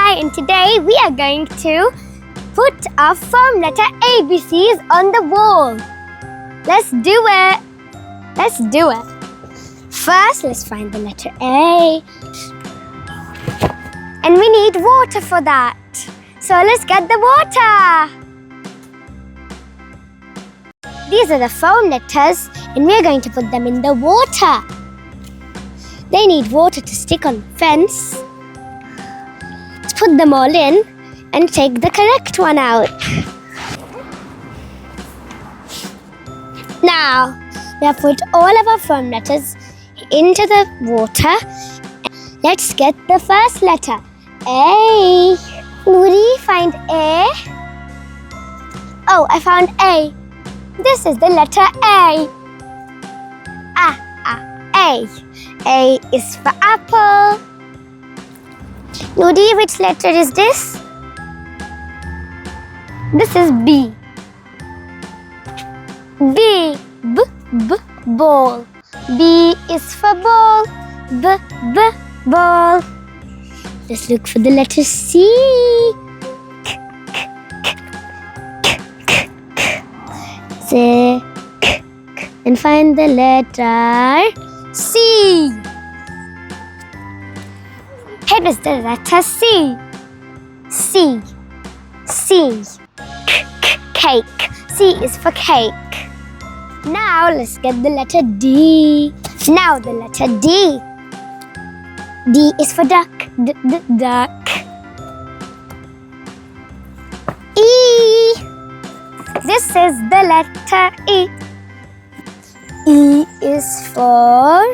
Hi, and today we are going to put our foam letter ABCs on the wall. Let's do it. Let's do it. First, let's find the letter A. And we need water for that. So let's get the water. These are the foam letters, and we're going to put them in the water. They need water to stick on the fence. Let's put them all in and take the correct one out. Now, we have put all of our foam letters into the water. Let's get the first letter, A. Noori, find A. Oh, I found A. This is the letter A. A. A is for apple. Noori, which letter is this? This is B. B. Ball. B is for ball. Ball. Let's look for the letter C. And find the letter C. Here is the letter C. Cake. C is for cake. Now let's get the letter D. Now the letter D. D is for duck. Duck. E. This is the letter E. E is for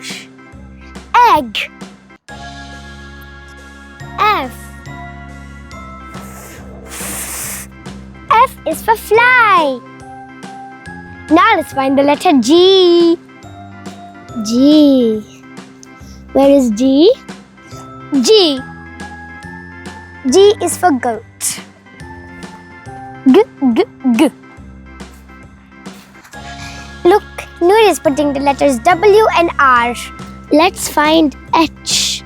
egg. F. F is for fly. Now let's find the letter G. G. Where is G? G. G is for goat. G. Look, Noor is putting the letters W and R. Let's find H.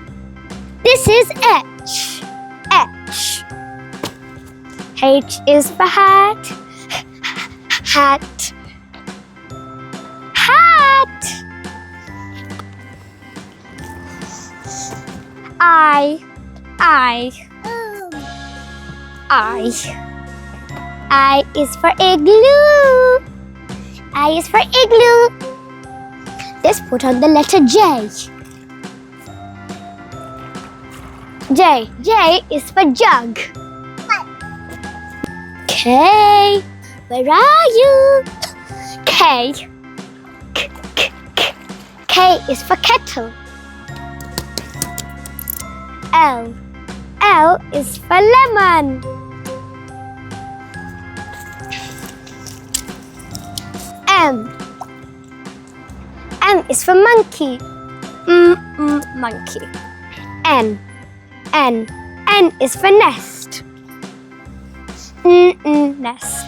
This is H. H. H is for hat. Hat. Hat. I. I is for igloo. I is for igloo. Let's put on the letter J. J. J is for jug. K. Where are you? K. K is for kettle. L. L is for lemon. M. M is for monkey. Monkey. N. N is for nest. Nest.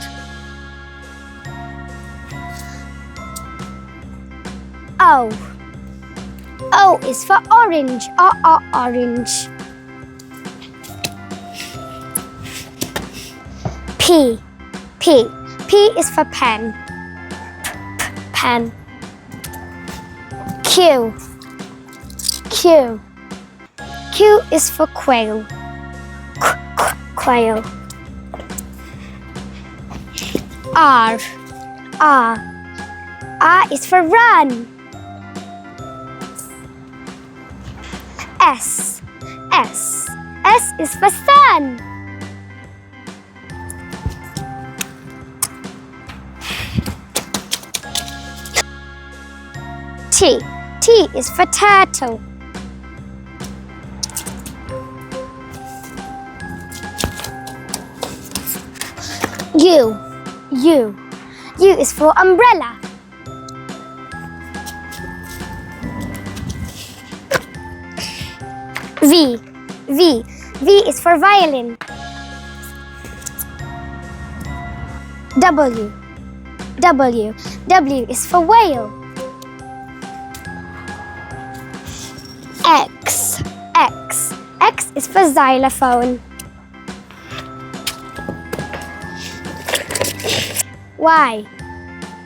O. O is for orange. Orange. P. P is for pen. Pen. Q. Q is for quail. Quail. R. R is for run. S. S is for sun. T. T is for turtle. U. U is for umbrella. V. V is for violin. W is for whale. X is for xylophone. Y.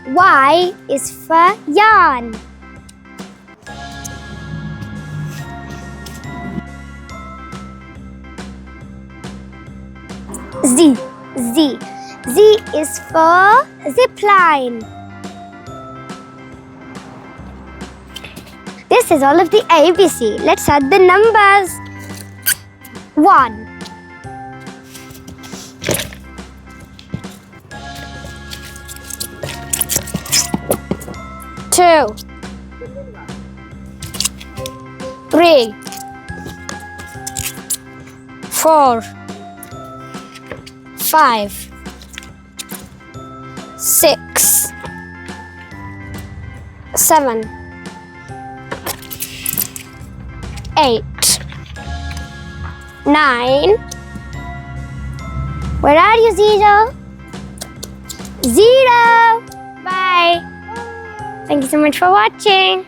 Y is for yarn. Z. Z. Z is for zip line. This is all of the ABC. Let's add the numbers. 1. 2. 3. 4. 5. 6. 7. 8. 9. Where are you, 0? 0. Bye. Thank you so much for watching.